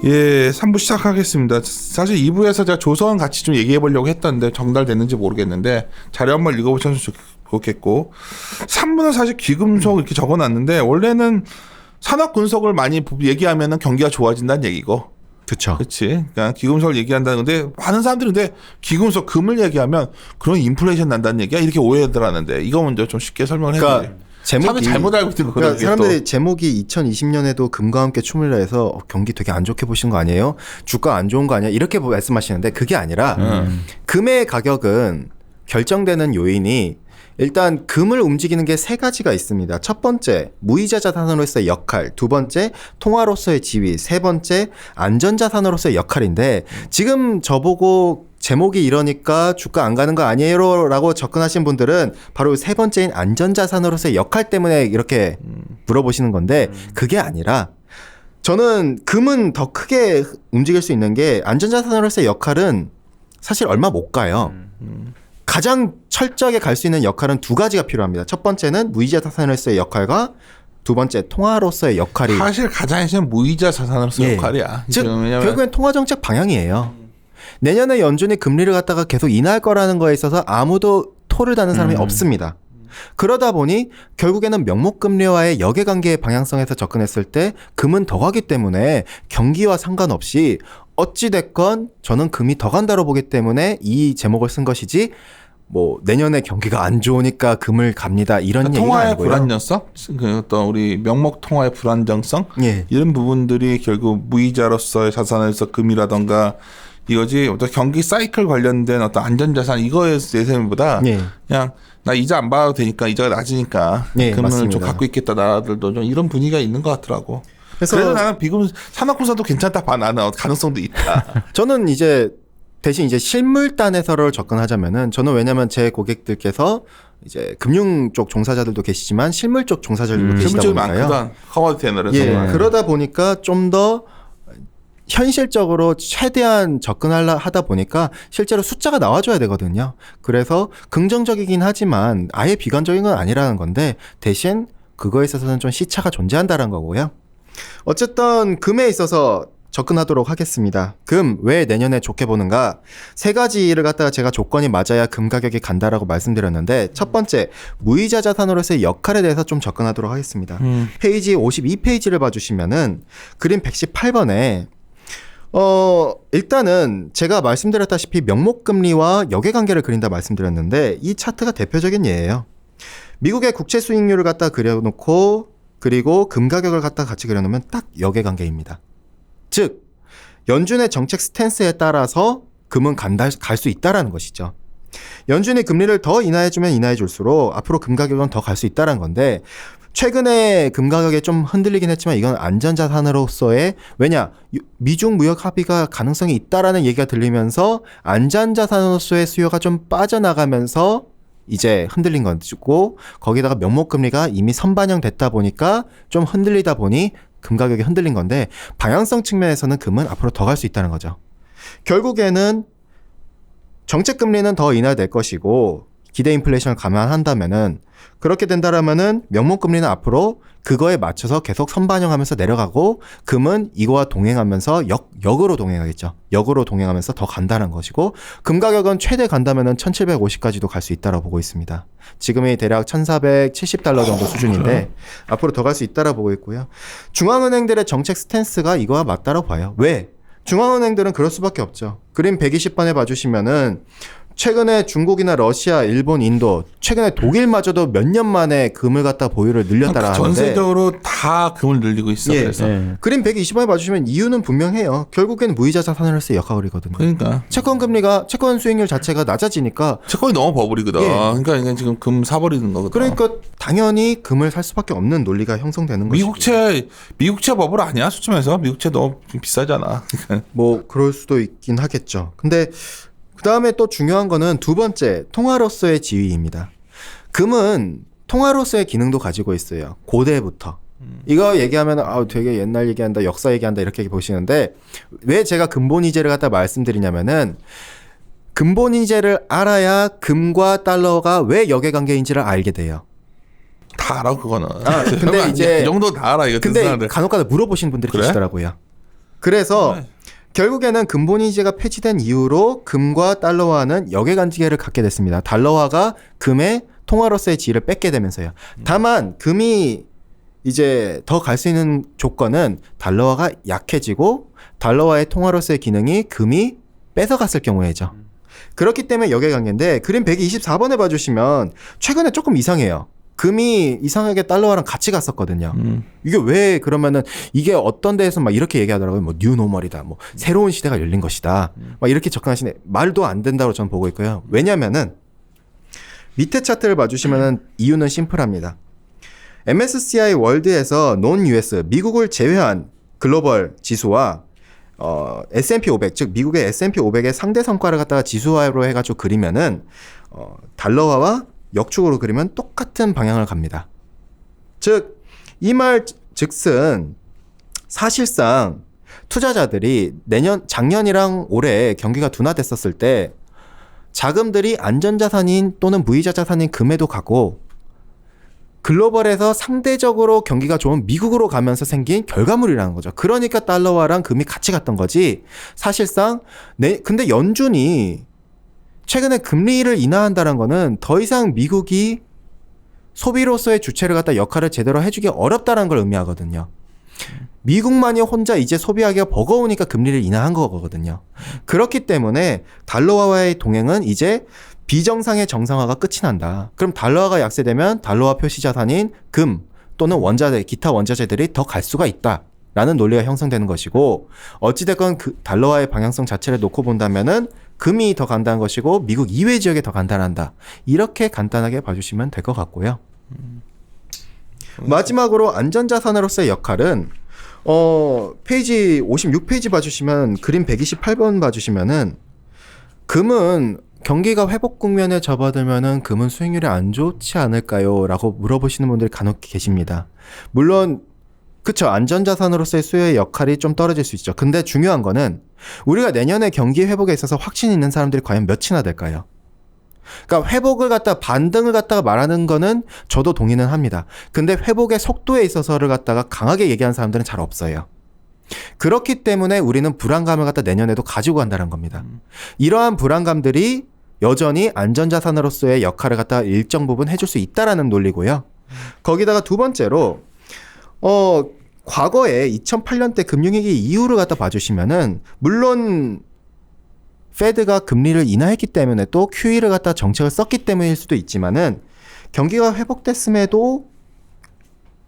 예, 3부 시작하겠습니다. 사실 2부에서 제가 조선 같이 좀 얘기해 보려고 했던데 정달됐는지 모르겠는데 자료 한번 읽어보시면 좋겠고 3부는 사실 귀금속 이렇게 적어놨는데 원래는 산업군속을 많이 얘기하면은 경기가 좋아진다는 얘기고 그렇죠. 그렇지. 그러니까 귀금속을 얘기한다는 건데 많은 사람들이 근데 귀금속 금을 얘기하면 그런 인플레이션 난다는 얘기야 이렇게 오해들 하는데 이거 먼저 좀 쉽게 설명을 해주세요. 제목이 잘못 알고 있는 거거든요. 그러니까 사람들이 제목이 2020년에도 금과 함께 춤을 해서 경기 되게 안 좋게 보시는 거 아니에요? 주가 안 좋은 거 아니야? 이렇게 말씀하시는데 그게 아니라 금의 가격은 결정되는 요인이 일단 금을 움직이는 게 세 가지가 있습니다. 첫 번째, 무이자 자산으로서의 역할. 두 번째, 통화로서의 지위. 세 번째, 안전자산으로서의 역할인데 지금 저보고 제목이 이러니까 주가 안 가는 거 아니에요? 라고 접근하신 분들은 바로 세 번째인 안전자산으로서의 역할 때문에 이렇게 물어보시는 건데 그게 아니라 저는 금은 더 크게 움직일 수 있는 게 안전자산으로서의 역할은 사실 얼마 못 가요. 가장 철저하게 갈 수 있는 역할은 두 가지가 필요합니다. 첫 번째는 무이자 자산으로서의 역할과 두 번째 통화로서의 역할이 사실 가장 핵심은 무이자 자산으로서의 역할이야. 즉 결국엔 통화정책 방향이에요. 내년에 연준이 금리를 갖다가 계속 인하할 거라는 거에 있어서 아무도 토를 다는 사람이 없습니다. 그러다 보니 결국에는 명목금리와의 역외관계의 방향성에서 접근했을 때 금은 더 가기 때문에 경기와 상관없이 어찌됐건 저는 금이 더 간다로 보기 때문에 이 제목을 쓴 것이지 뭐 내년에 경기가 안 좋으니까 금을 갑니다 이런 얘기가 통화의 아니고요. 불안정성, 그 어떤 우리 명목 통화의 불안정성 이런 부분들이 결국 무이자로서의 자산에서 금이라던가 이거지 어떤 경기 사이클 관련된 어떤 안전자산 이거에 대해서보다 그냥 나 이자 안 받아도 되니까 이자가 낮으니까 금을 맞습니다. 좀 갖고 있겠다 나라들도 좀 이런 분위기가 있는 것 같더라고. 그래서 나는 비금 산업군사도 괜찮다 봐. 나는 가능성도 있다. 저는 이제 대신 이제 실물단에서를 접근하자면은 저는 왜냐면 제 고객들께서 이제 금융 쪽 종사자들도 계시지만 실물 쪽 종사자들도 계시다 보니까요. 커머디티 애널에서 그러다 보니까 좀 더 현실적으로 최대한 하다 보니까 실제로 숫자가 나와줘야 되거든요. 그래서 긍정적이긴 하지만 아예 비관적인 건 아니라는 건데 대신 그거에 있어서는 좀 시차가 존재한다는 거고요. 어쨌든 금에 있어서 접근하도록 하겠습니다. 금 왜 내년에 좋게 보는가? 세 가지를 갖다가 제가 조건이 맞아야 금 가격이 간다라고 말씀드렸는데 첫 번째 무이자 자산으로서의 역할에 대해서 좀 접근하도록 하겠습니다. 페이지 52페이지를 봐주시면은 그림 118번에 일단은 제가 말씀드렸다시피 명목금리와 역외관계를 그린다 말씀드렸는데 이 차트가 대표적인 예예요. 미국의 국채 수익률을 갖다 그려놓고 그리고 금 가격을 갖다 같이 그려놓으면 딱 역외관계입니다. 즉 연준의 정책 스탠스에 따라서 금은 갈 수 있다라는 것이죠. 연준이 금리를 더 인하해주면 인하해줄수록 앞으로 금 가격은 더 갈 수 있다는 건데 최근에 금 가격이 좀 흔들리긴 했지만 이건 안전자산으로서의 왜냐 미중 무역 합의가 가능성이 있다라는 얘기가 들리면서 안전자산으로서의 수요가 좀 빠져나가면서 이제 흔들린 것이고 거기다가 명목금리가 이미 선반영됐다 보니까 좀 흔들리다 보니 금 가격이 흔들린 건데 방향성 측면에서는 금은 앞으로 더 갈 수 있다는 거죠. 결국에는 정책금리는 더 인하될 것이고 기대 인플레이션을 감안한다면은 그렇게 된다라면은 명목금리는 앞으로 그거에 맞춰서 계속 선반영하면서 내려가고 금은 이거와 동행하면서 역으로 동행하겠죠. 역으로 동행하면서 더 간다는 것이고 금 가격은 최대 간다면은 1750까지도 갈 수 있다라고 보고 있습니다. 지금이 대략 1470달러 정도 수준인데 앞으로 더 갈 수 있다라고 보고 있고요. 중앙은행들의 정책 스탠스가 이거와 맞다라고 봐요. 왜? 중앙은행들은 그럴 수밖에 없죠. 그림 120번에 봐주시면은 최근에 중국이나 러시아, 일본, 인도, 최근에 독일마저도 몇 년 만에 금을 갖다 보유를 늘렸다라 하는데 전세적으로 다 금을 늘리고 있어. 그래서 그림 120번에 봐주시면 이유는 분명해요. 결국엔 무이자 자산으로서의 역할이거든요. 그러니까 채권 수익률 자체가 낮아지니까 채권이 너무 버블이거든. 그러니까 지금 금 사버리는 거거든. 그러니까 당연히 금을 살 수밖에 없는 논리가 형성되는 거죠. 미국채 버블 아니야? 수치면서 미국채 너무 비싸잖아. 뭐 그럴 수도 있긴 하겠죠. 근데 그 다음에 또 중요한 거는 두 번째, 통화로서의 지위입니다. 금은 통화로서의 기능도 가지고 있어요. 고대부터. 이거 얘기하면 되게 옛날 얘기한다, 역사 얘기한다 이렇게 보시는데 왜 제가 근본이제를 갖다 말씀드리냐면은 근본이제를 알아야 금과 달러가 왜 역외관계인지를 알게 돼요. 다 알아 그거는. 근데 이제 이 정도 다 알아 이거. 근데 간혹가다 물어보시는 분들이 계시더라고요. 그래서 네. 결국에는 금본위제가 폐지된 이후로 금과 달러화는 역외관계를 갖게 됐습니다. 달러화가 금의 통화로서의 지위를 뺏게 되면서요. 다만 금이 이제 더 갈 수 있는 조건은 달러화가 약해지고 달러화의 통화로서의 기능이 금이 뺏어갔을 경우에죠. 그렇기 때문에 역외관계인데 그림 124번에 봐주시면 최근에 조금 이상해요. 금이 이상하게 달러화랑 같이 갔었거든요. 이게 왜 그러면은 이게 어떤 데에서 막 이렇게 얘기하더라고요. 뭐 뉴노멀이다. 뭐 새로운 시대가 열린 것이다. 막 이렇게 접근하시네. 말도 안 된다고 저는 보고 있고요. 왜냐면은 밑에 차트를 봐주시면은 이유는 심플합니다. MSCI 월드에서 논 US 미국을 제외한 글로벌 지수와 S&P 500 즉 미국의 S&P 500의 상대 성과를 갖다가 지수화로 해가지고 그리면은 달러화와 역축으로 그리면 똑같은 방향을 갑니다. 즉 이 말 즉슨 사실상 투자자들이 작년이랑 올해 경기가 둔화됐었을 때 자금들이 안전자산인 또는 무이자 자산인 금에도 가고 글로벌에서 상대적으로 경기가 좋은 미국으로 가면서 생긴 결과물이라는 거죠. 그러니까 달러화랑 금이 같이 갔던 거지. 사실상 근데 연준이 최근에 금리를 인하한다는 거는 더 이상 미국이 소비로서의 주체를 갖다 역할을 제대로 해주기 어렵다는 걸 의미하거든요. 미국만이 혼자 이제 소비하기가 버거우니까 금리를 인하한 거거든요. 그렇기 때문에 달러화와의 동행은 이제 비정상의 정상화가 끝이 난다. 그럼 달러화가 약세되면 달러화 표시 자산인 금 또는 기타 원자재들이 더 갈 수가 있다. 라는 논리가 형성되는 것이고 어찌됐건 그 달러화의 방향성 자체를 놓고 본다면은 금이 더 간다는 것이고 미국 이외 지역에 더 간다는다. 이렇게 간단하게 봐주시면 될 것 같고요. 마지막으로 안전자산으로서의 역할은 페이지 56페이지 봐주시면 그림 128번 봐주시면은 금은 경기가 회복 국면에 접어들면은 금은 수익률이 안 좋지 않을까요? 라고 물어보시는 분들이 간혹 계십니다. 물론 그쵸. 안전자산으로서의 수요의 역할이 좀 떨어질 수 있죠. 근데 중요한 거는 우리가 내년에 경기 회복에 있어서 확신이 있는 사람들이 과연 몇이나 될까요? 그러니까 회복을 갖다가 반등을 갖다가 말하는 거는 저도 동의는 합니다. 근데 회복의 속도에 있어서를 갖다가 강하게 얘기하는 사람들은 잘 없어요. 그렇기 때문에 우리는 불안감을 갖다 내년에도 가지고 간다는 겁니다. 이러한 불안감들이 여전히 안전자산으로서의 역할을 갖다가 일정 부분 해줄 수 있다라는 논리고요. 거기다가 두 번째로 과거에 2008년 때 금융위기 이후를 갖다 봐주시면은 물론 페드가 금리를 인하했기 때문에 또 QE를 갖다 정책을 썼기 때문일 수도 있지만은 경기가 회복됐음에도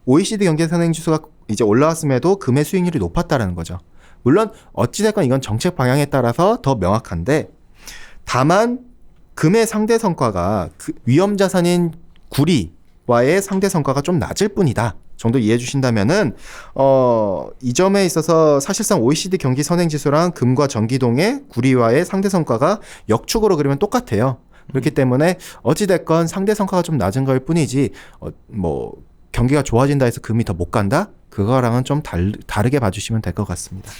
OECD 경제 선행 지수가 이제 올라왔음에도 금의 수익률이 높았다라는 거죠. 물론 어찌됐건 이건 정책 방향에 따라서 더 명확한데 다만 금의 상대 성과가 위험 자산인 구리와의 상대 성과가 좀 낮을 뿐이다. 정도 이해해 주신다면은 이 점에 있어서 사실상 OECD 경기 선행 지수랑 금과 전기동의 구리와의 상대 성과가 역축으로 그리면 똑같아요. 그렇기 때문에 어찌 됐건 상대 성과가 좀 낮은 걸 뿐이지 뭐 경기가 좋아진다 해서 금이 더 못 간다? 그거랑은 좀 다르게 봐주시면 될 것 같습니다.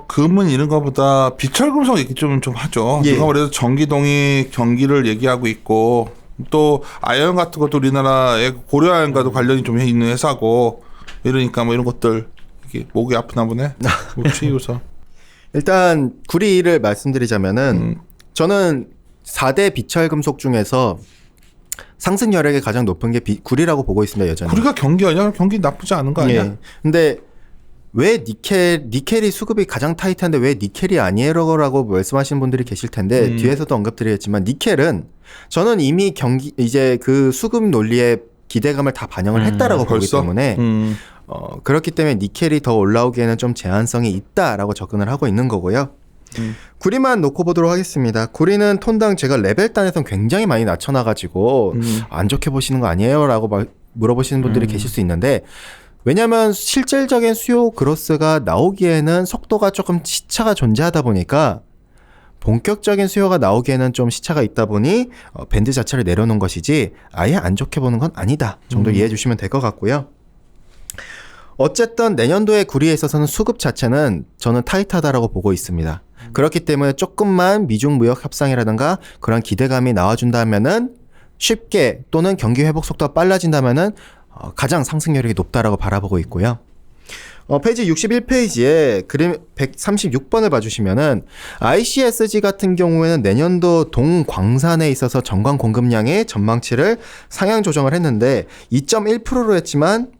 금은 이런 것보다 비철금속 얘기 좀 하죠. 예. 누가 그래도 전기동이 경기를 얘기하고 있고 또 아연 같은 것도 우리나라의 고려아연과도 관련이 좀 있는 회사고 이러니까 뭐 이런 것들 이게 목이 아프나 보네. 치유서. 일단 구리를 말씀드리자면은 저는 4대 비철금속 중에서 상승 여력이 가장 높은 게 구리라고 보고 있습니다. 여전히. 구리가 경기 아니야? 경기 나쁘지 않은 거 아니야? 예. 근데 왜 니켈이 수급이 가장 타이트한데 왜 니켈이 아니에요라고 말씀하시는 분들이 계실 텐데 뒤에서도 언급드리겠지만 니켈은 저는 이미 이제 그 수급 논리의 기대감을 다 반영을 했다라고 보기 때문에 그렇기 때문에 니켈이 더 올라오기에는 좀 제한성이 있다라고 접근을 하고 있는 거고요. 구리만 놓고 보도록 하겠습니다. 구리는 톤당 제가 레벨 단에선 굉장히 많이 낮춰놔가지고 안 좋게 보시는 거 아니에요? 라고 물어보시는 분들이 계실 수 있는데 왜냐하면 실질적인 수요 그로스가 나오기에는 속도가 조금 시차가 존재하다 보니까 본격적인 수요가 나오기에는 좀 시차가 있다 보니 밴드 자체를 내려놓은 것이지 아예 안 좋게 보는 건 아니다 정도 이해해 주시면 될 것 같고요. 어쨌든 내년도에 구리에 있어서는 수급 자체는 저는 타이트하다라고 보고 있습니다. 그렇기 때문에 조금만 미중 무역 협상이라든가 그런 기대감이 나와준다면은 쉽게 또는 경기 회복 속도가 빨라진다면은 가장 상승 여력이 높다라고 바라보고 있고요. 페이지 61페이지에 그림 136번을 봐주시면은 ICSG 같은 경우에는 내년도 동광산에 있어서 전광 공급량의 전망치를 상향 조정을 했는데 2.1%로 했지만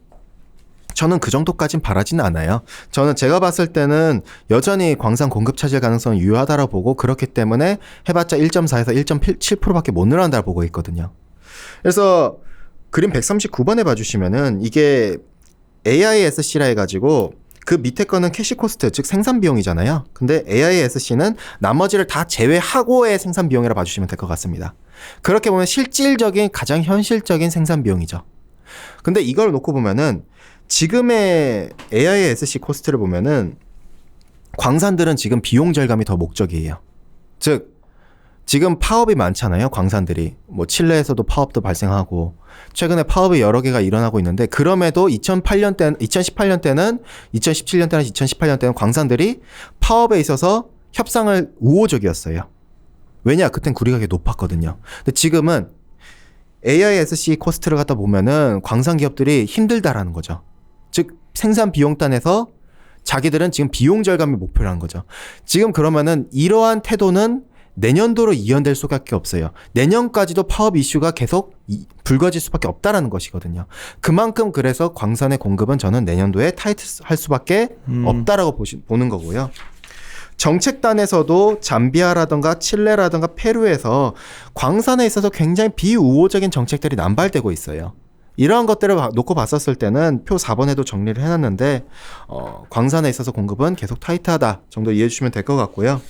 저는 그 정도까진 바라지는 않아요. 저는 제가 봤을 때는 여전히 광산 공급 차질 가능성이 유효하다라고 보고 그렇기 때문에 해봤자 1.4에서 1.7%밖에 못 늘어난다고 보고 있거든요. 그래서 그림 139번에 봐주시면은 이게 AISC라 해가지고 그 밑에 거는 캐시 코스트 즉 생산 비용이잖아요. 근데 AISC는 나머지를 다 제외하고의 생산 비용이라 봐주시면 될 것 같습니다. 그렇게 보면 실질적인 가장 현실적인 생산 비용이죠. 근데 이걸 놓고 보면은 지금의 AISC 코스트를 보면은 광산들은 지금 비용 절감이 더 목적이에요. 즉 지금 파업이 많잖아요. 광산들이 뭐 칠레에서도 파업도 발생하고 최근에 파업이 여러 개가 일어나고 있는데 그럼에도 2018년 때는 2018년 때는 광산들이 파업에 있어서 협상을 우호적이었어요. 왜냐? 그땐 구리가격이 높았거든요. 근데 지금은 AISC 코스트를 갖다 보면은 광산 기업들이 힘들다라는 거죠. 즉 생산 비용단에서 자기들은 지금 비용 절감이 목표라는 거죠. 지금 그러면은 이러한 태도는 내년도로 이연될 수밖에 없어요. 내년까지도 파업 이슈가 계속 불거질 수밖에 없다라는 것이거든요. 그만큼 그래서 광산의 공급은 저는 내년도에 타이트할 수밖에 없다라고 보는 거고요. 정책단에서도 잠비아라든가 칠레라든가 페루에서 광산에 있어서 굉장히 비우호적인 정책들이 남발되고 있어요. 이러한 것들을 놓고 봤었을 때는 표 4번에도 정리를 해놨는데 광산에 있어서 공급은 계속 타이트하다 정도 이해해 주시면 될 것 같고요.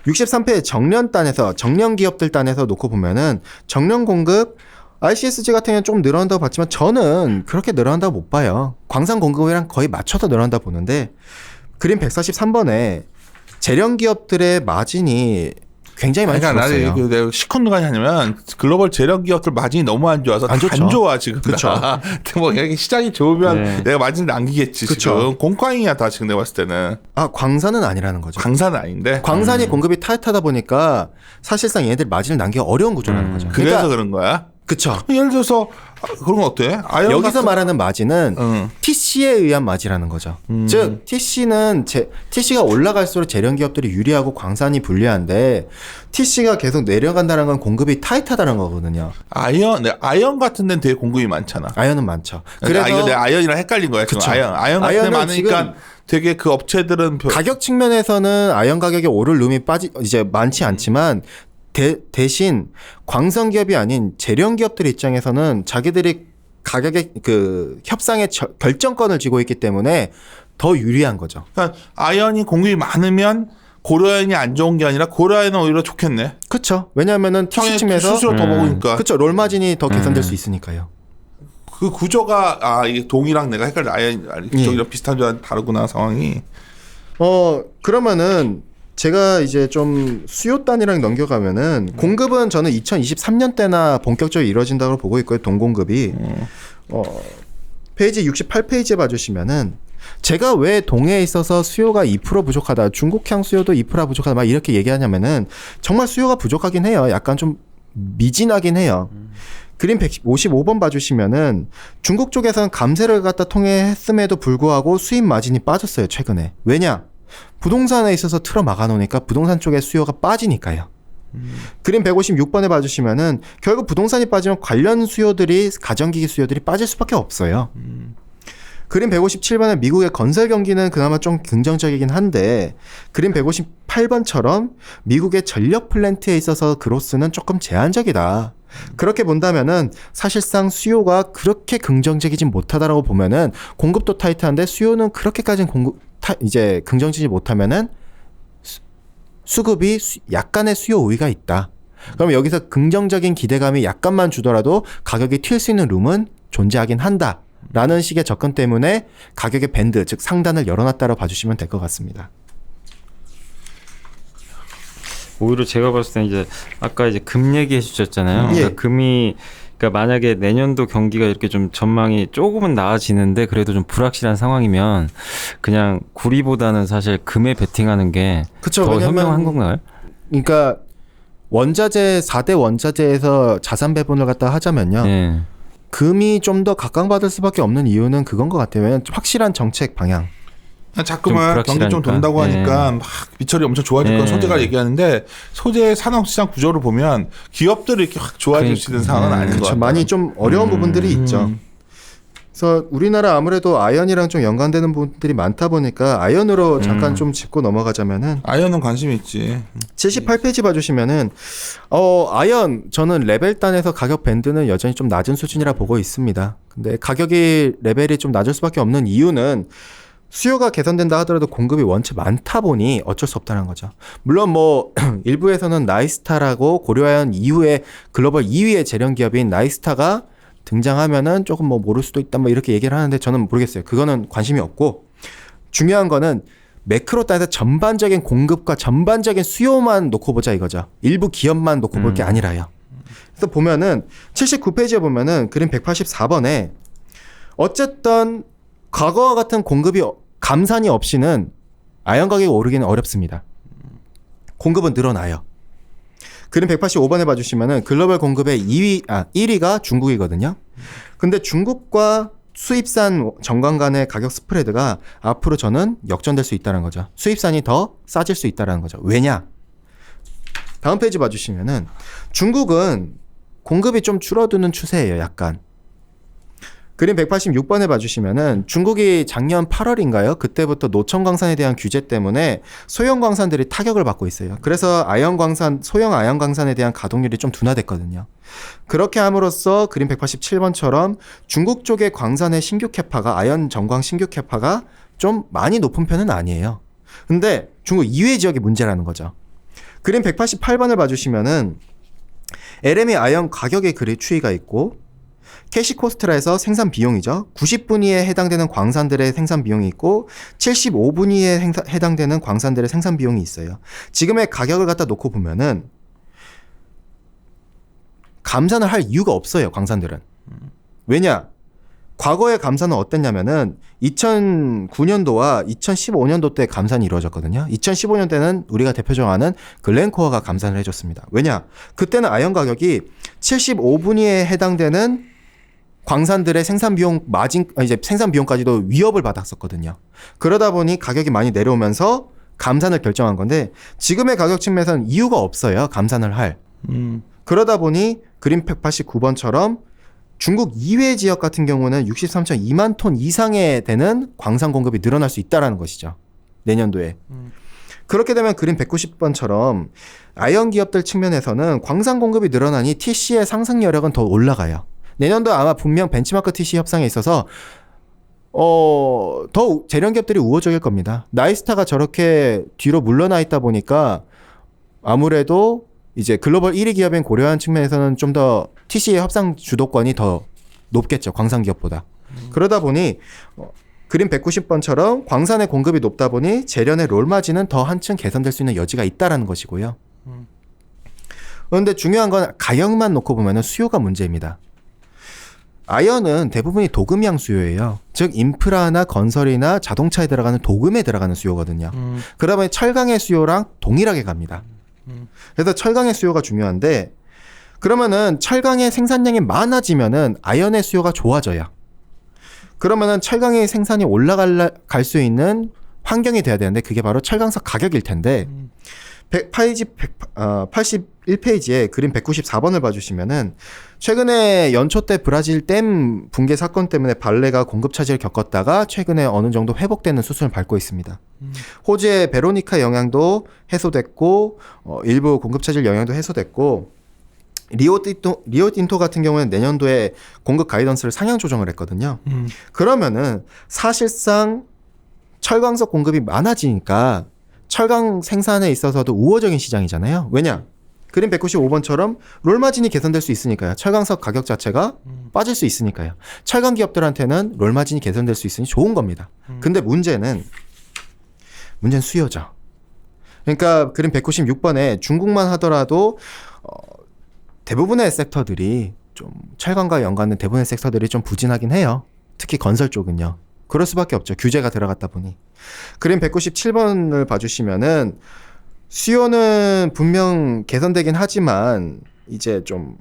63페이지 정련단에서 정련 기업들 단에서 놓고 보면은 정련 공급 ICSG 같은 경우는 좀 늘어난다고 봤지만 저는 그렇게 늘어난다고 못 봐요. 광산 공급이랑 거의 맞춰서 늘어난다고 보는데 그림 143번에 재련 기업들의 마진이 굉장히 많이 줄었어요. 나는 내가 시큰누가 하냐면 글로벌 재련 기업들 마진이 너무 안 좋아서 안 좋아 지금. 그렇죠. 뭐 이렇게 시장이 좋으면 네. 내가 마진 남기겠지. 그쵸. 지금 공광이야 다 지금 내가 봤을 때는. 아 광산은 아니라는 거죠. 광산은 아닌데. 광산이 공급이 타이트하다 보니까 사실상 얘네들 마진을 남기가 어려운 구조라는 거죠. 그래서 그런 거야. 그쵸. 예를 들어서 그런 거 어때? 여기서 말하는 마진은 TC에 의한 마진이라는 거죠. 즉 TC는 TC가 올라갈수록 재련 기업들이 유리하고 광산이 불리한데 TC가 계속 내려간다는 건 공급이 타이트하다는 거거든요. 아연 같은 데는 되게 공급이 많잖아. 아연은 많죠. 그래서 이거 내가 아연이랑 헷갈린 거야. 지금 아연 같은 데 많으니까 되게 그 업체들은 가격 측면에서는 아연 가격이 오를 룸이 이제 많지 않지만 대신 광산 기업이 아닌 재련 기업들 입장에서는 자기들이 가격의 그 협상의 결정권을 쥐고 있기 때문에 더 유리한 거죠. 그러니까 아연이 공급이 많으면 고려아연이 안 좋은 게 아니라 고려아연은 오히려 좋겠네. 그렇죠. 왜냐하면은 TC 측면에서 수수료 더 먹으니까. 그렇죠. 롤 마진이 더 개선될 수 있으니까요. 그 구조가 이게 동이랑 내가 헷갈려. 아연 그쪽이랑 비슷한 줄 다르구나 상황이. 그러면은 제가 이제 좀 수요 단위랑 넘겨가면은 공급은 저는 2023년 때나 본격적으로 이루어진다고 보고 있고요. 동공급이. 페이지 68페이지에 봐주시면은 제가 왜 동해에 있어서 수요가 2% 부족하다. 중국향 수요도 2% 부족하다. 막 이렇게 얘기하냐면은 정말 수요가 부족하긴 해요. 약간 좀 미진하긴 해요. 그림 155번 봐주시면은 중국 쪽에서는 감세를 갖다 통해했음에도 불구하고 수입 마진이 빠졌어요. 최근에. 왜냐? 부동산에 있어서 틀어 막아놓으니까 부동산 쪽에 수요가 빠지니까요. 그림 156번에 봐주시면은 결국 부동산이 빠지면 관련 수요들이 가전기기 수요들이 빠질 수밖에 없어요. 그림 157번에 미국의 건설 경기는 그나마 좀 긍정적이긴 한데 그림 158번처럼 미국의 전력 플랜트에 있어서 그로스는 조금 제한적이다. 그렇게 본다면은 사실상 수요가 그렇게 긍정적이진 못하다라고 보면은 공급도 타이트한데 수요는 그렇게까지는 이제 긍정적이지 못하면은 수급이 약간의 수요 우위가 있다. 그럼 여기서 긍정적인 기대감이 약간만 주더라도 가격이 튈 수 있는 룸은 존재하긴 한다. 라는 식의 접근 때문에 가격의 밴드, 즉 상단을 열어놨다고 봐주시면 될 것 같습니다. 오히려 제가 봤을 때 이제 아까 이제 금 얘기해 주셨잖아요. 그러니까 금이 그러니까 만약에 내년도 경기가 이렇게 좀 전망이 조금은 나아지는데 그래도 좀 불확실한 상황이면 그냥 구리보다는 사실 금에 베팅하는 게 더 현명한 건가요? 그러니까 원자재 4대 원자재에서 자산 배분을 갖다 하자면요. 금이 좀 더 각광받을 수밖에 없는 이유는 그건 것 같아요. 왜냐면 확실한 정책 방향. 자꾸만 경기 좀 돈다고 하니까 막 미철이 엄청 좋아질 건 소재가 얘기하는데 소재 산업시장 구조를 보면 기업들이 이렇게 확 좋아질 수 있는 상황은 아닌 것 같아요. 많이 좀 어려운 부분들이 있죠. 그래서 우리나라 아무래도 아연이랑 좀 연관되는 부분들이 많다 보니까 아연으로 잠깐 좀 짚고 넘어가자면은 아연은 관심이 있지. 78페이지 봐주시면은 아연 저는 레벨단에서 가격 밴드는 여전히 좀 낮은 수준이라 보고 있습니다. 근데 가격이 레벨이 좀 낮을 수밖에 없는 이유는 수요가 개선된다 하더라도 공급이 원체 많다 보니 어쩔 수 없다는 거죠. 물론 뭐 일부에서는 나이스타라고 고려아연 이후에 글로벌 2위의 재련 기업인 나이스타가 등장하면은 조금 뭐 모를 수도 있다 뭐 이렇게 얘기를 하는데 저는 모르겠어요. 그거는 관심이 없고 중요한 거는 매크로 따져서 전반적인 공급과 전반적인 수요만 놓고 보자 이거죠. 일부 기업만 놓고 볼 게 아니라요. 그래서 보면은 79페이지에 보면은 그림 184번에 어쨌든 과거와 같은 공급이 감산이 없이는 아연 가격이 오르기는 어렵습니다. 공급은 늘어나요. 그림 185번에 봐주시면은 글로벌 공급의 1위가 중국이거든요. 근데 중국과 수입산 정관 간의 가격 스프레드가 앞으로 저는 역전될 수 있다는 거죠. 수입산이 더 싸질 수 있다는 거죠. 왜냐? 다음 페이지 봐주시면은 중국은 공급이 좀 줄어드는 추세예요. 약간. 그림 186번에 봐주시면은 중국이 작년 8월인가요? 그때부터 노천 광산에 대한 규제 때문에 소형 광산들이 타격을 받고 있어요. 그래서 소형 아연 광산에 대한 가동률이 좀 둔화됐거든요. 그렇게 함으로써 그림 187번처럼 중국 쪽의 광산의 신규 캐파가 아연 정광 신규 캐파가 좀 많이 높은 편은 아니에요. 근데 중국 이외 지역이 문제라는 거죠. 그림 188번을 봐주시면은 LME 아연 가격의 그리 추이가 있고 캐시코스트라에서 생산 비용이죠. 90분위에 해당되는 광산들의 생산 비용이 있고 75분위에 해당되는 광산들의 생산 비용이 있어요. 지금의 가격을 갖다 놓고 보면은 감산을 할 이유가 없어요. 광산들은. 왜냐? 과거의 감산은 어땠냐면은 2009년도와 2015년도 때 감산이 이루어졌거든요. 2015년 때는 우리가 대표적으로 아는 글렌코어가 감산을 해줬습니다. 왜냐? 그때는 아연 가격이 75분위에 해당되는 광산들의 생산 비용까지도 위협을 받았었거든요. 그러다 보니 가격이 많이 내려오면서 감산을 결정한 건데 지금의 가격 측면에서는 이유가 없어요. 감산을 할. 그러다 보니 그림 189번처럼 중국 이외 지역 같은 경우는 63.2만 톤 이상에 되는 광산 공급이 늘어날 수 있다는 것이죠. 내년도에. 그렇게 되면 그림 190번처럼 아연 기업들 측면에서는 광산 공급이 늘어나니 TC의 상승 여력은 더 올라가요. 내년도 아마 분명 벤치마크 TC 협상에 있어서 더 재련 기업들이 우호적일 겁니다. 나이스타가 저렇게 뒤로 물러나 있다 보니까 아무래도 이제 글로벌 1위 기업인 고려아연 측면에서는 좀 더 TC의 협상 주도권이 더 높겠죠. 광산 기업보다. 그러다 보니 그림 190번처럼 광산의 공급이 높다 보니 재련의 롤마진은 더 한층 개선될 수 있는 여지가 있다라는 것이고요. 그런데 중요한 건 가격만 놓고 보면 수요가 문제입니다. 아연은 대부분이 도금형 수요예요. 즉 인프라나 건설이나 자동차에 들어가는 도금에 들어가는 수요거든요. 그러다 보니 철강의 수요랑 동일하게 갑니다. 그래서 철강의 수요가 중요한데 그러면은 철강의 생산량이 많아지면은 아연의 수요가 좋아져요. 그러면은 철강의 생산이 올라갈 수 있는 환경이 돼야 되는데 그게 바로 철강석 가격일 텐데 81페이지에 그림 194번을 봐주시면은 최근에 연초 때 브라질 댐 붕괴 사건 때문에 발레가 공급 차질을 겪었다가 최근에 어느 정도 회복되는 수순을 밟고 있습니다. 호주의 베로니카 영향도 해소됐고 일부 공급 차질 영향도 해소됐고 리오틴토 같은 경우는 내년도에 공급 가이던스를 상향 조정을 했거든요. 그러면은 사실상 철광석 공급이 많아지니까 철강 생산에 있어서도 우호적인 시장이잖아요. 왜냐? 그림 195번처럼 롤마진이 개선될 수 있으니까요. 철강석 가격 자체가 빠질 수 있으니까요. 철강 기업들한테는 롤마진이 개선될 수 있으니 좋은 겁니다. 근데 문제는 수요죠. 그러니까 그림 196번에 중국만 하더라도 대부분의 섹터들이 좀 철강과 연관된 대부분의 섹터들이 좀 부진하긴 해요. 특히 건설 쪽은요. 그럴 수밖에 없죠. 규제가 들어갔다 보니. 그림 197번을 봐주시면은 수요는 분명 개선되긴 하지만 이제 좀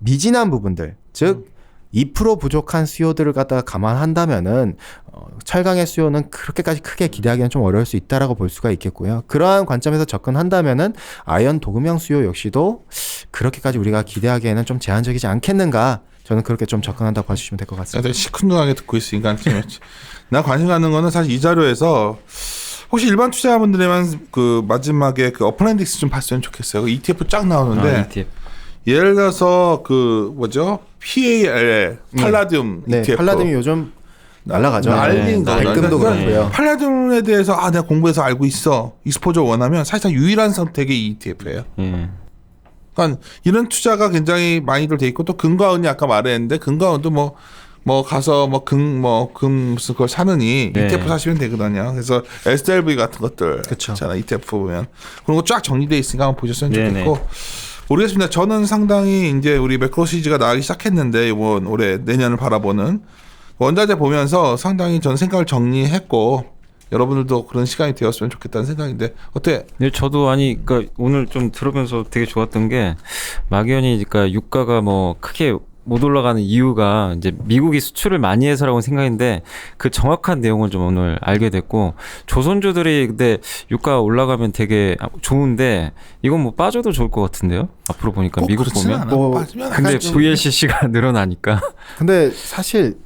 미진한 부분들, 즉 2% 부족한 수요들을 갖다가 감안한다면은 철강의 수요는 그렇게까지 크게 기대하기는 좀 어려울 수 있다라고 볼 수가 있겠고요. 그러한 관점에서 접근한다면은 아연 도금형 수요 역시도 그렇게까지 우리가 기대하기에는 좀 제한적이지 않겠는가. 저는 그렇게 좀 접근한다고 봐주시면 될 것 같습니다. 되게 시큰둥하게 듣고 있으니까 나 관심 갖는 거는 사실 이 자료에서 혹시 일반 투자자분들에만 그 마지막에 그 어플랜딕스 좀 봤으면 좋겠어요. 그 ETF 쫙 나오는데 ETF. 예를 들어서 그 뭐죠? PAL 팔라듐 네, ETF. 팔라듐이 요즘 날라가죠. 날린 거. 날금도 그렇고요. 팔라듐에 대해서 내가 공부해서 알고 있어. 익스포저 원하면 사실상 유일한 선택이 이 ETF예요. 그러니까 이런 투자가 굉장히 많이들 돼 있고 또 금과은이 아까 말했는데 금과은도 뭐 가서 금 무슨 그걸 사느니 네. ETF 사시면 되거든요. 그래서 SLV 같은 것들 그쵸. 있잖아. ETF 보면 그런 거 쫙 정리돼 있으니까 한번 보셨으면 네네. 좋겠고. 모르겠습니다. 저는 상당히 이제 우리 매크로 시리즈가 나가기 시작했는데 이번 올해 내년을 바라보는 원자재 보면서 상당히 전 생각을 정리했고 여러분들도 그런 시간이 되었으면 좋겠다는 생각인데 어때? 네, 저도 그러니까 오늘 좀 들으면서 되게 좋았던 게 막연히 그러니까 유가가 뭐 크게 못 올라가는 이유가 이제 미국이 수출을 많이 해서라고 생각했는데 그 정확한 내용을 좀 오늘 알게 됐고 조선주들이 근데 유가 올라가면 되게 좋은데 이건 뭐 빠져도 좋을 것 같은데요? 앞으로 보니까 미국 보면 근데 VLCC가 늘어나니까 근데 사실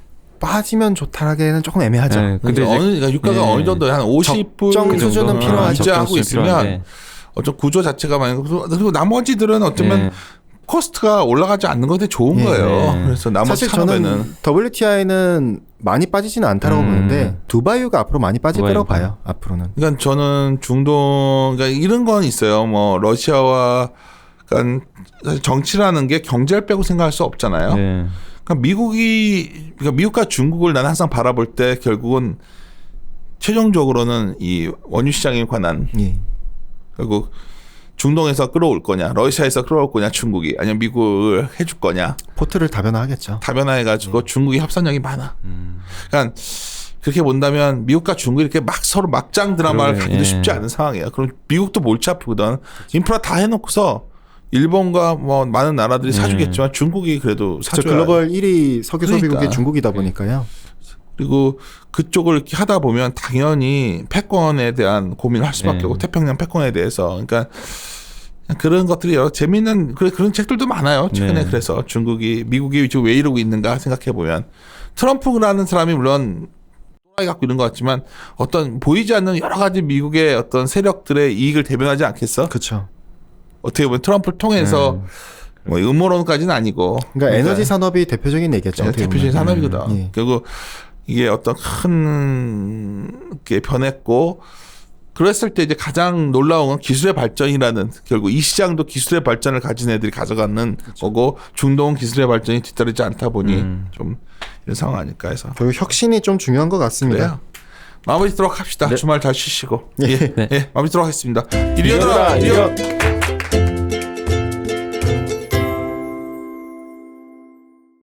빠지면 좋다라기에는 조금 애매하죠. 네, 근데 그러니까 유가가 어느 정도 한 50불 적정 수준은 필요하죠. 유지하고 있으면 어떤 구조 자체가 많이 그리고 나머지들은 어쩌면 코스트가 올라가지 않는 것이 좋은 거예요. 그래서 나머지 사실 산업에는 저는 WTI는 많이 빠지지는 않다라고 보는데 두바이유가 앞으로 많이 빠질 거라고 봐요. 앞으로는. 그러니까 저는 중동 그러니까 이런 건 있어요. 뭐 러시아와 그러니까 사실 정치라는 게 경제를 빼고 생각할 수 없잖아요. 네. 그러니까 미국과 중국을 난 항상 바라볼 때 결국은 최종적으로는 이 원유 시장에 관한 결국 중동에서 끌어올 거냐, 러시아에서 끌어올 거냐, 중국이 아니면 미국을 해줄 거냐. 포트를 다변화하겠죠. 다변화해가지고 중국이 협상력이 많아. 그러니까 그렇게 본다면 미국과 중국이 이렇게 막 서로 막장 드라마를 가기도 쉽지 않은 상황이에요. 그럼 미국도 몰치 아프거든. 인프라 다 해놓고서 일본과 뭐 많은 나라들이 사주겠지만 중국이 그래도 사줘야. 글로벌 1위 석유 소비국이 그러니까. 중국이다 보니까요. 그리고 그쪽을 이렇게 하다 보면 당연히 패권에 대한 고민을 할 수밖에 없고 태평양 패권에 대해서 그러니까 그런 것들이 여러 재미있는 그런 책들도 많아요. 최근에 그래서 미국이 지금 왜 이러고 있는가 생각해 보면 트럼프라는 사람이 물론 또라이 갖고 있는 것 같지만 어떤 보이지 않는 여러 가지 미국의 어떤 세력들의 이익을 대변하지 않겠어? 그렇죠. 어떻게 보면 트럼프를 통해서 뭐 음모론까지는 아니고. 그러니까 에너지 산업이 대표적인 얘기죠. 네, 대표적인 산업이거든. 결국 이게 어떤 큰 게 변했고 그랬을 때 이제 가장 놀라운 건 기술의 발전이라는 결국 이 시장도 기술의 발전을 가진 애들이 가져가는 거고 중동은 기술의 발전이 뒤따르지 않다 보니 좀 이런 상황 아닐까 해서. 결국 혁신이 좀 중요한 것 같습니다. 그래요. 마무리 짓도록 합시다. 네. 주말 잘 쉬시고. 네. 마무리 짓도록 하겠습니다. 이리오라.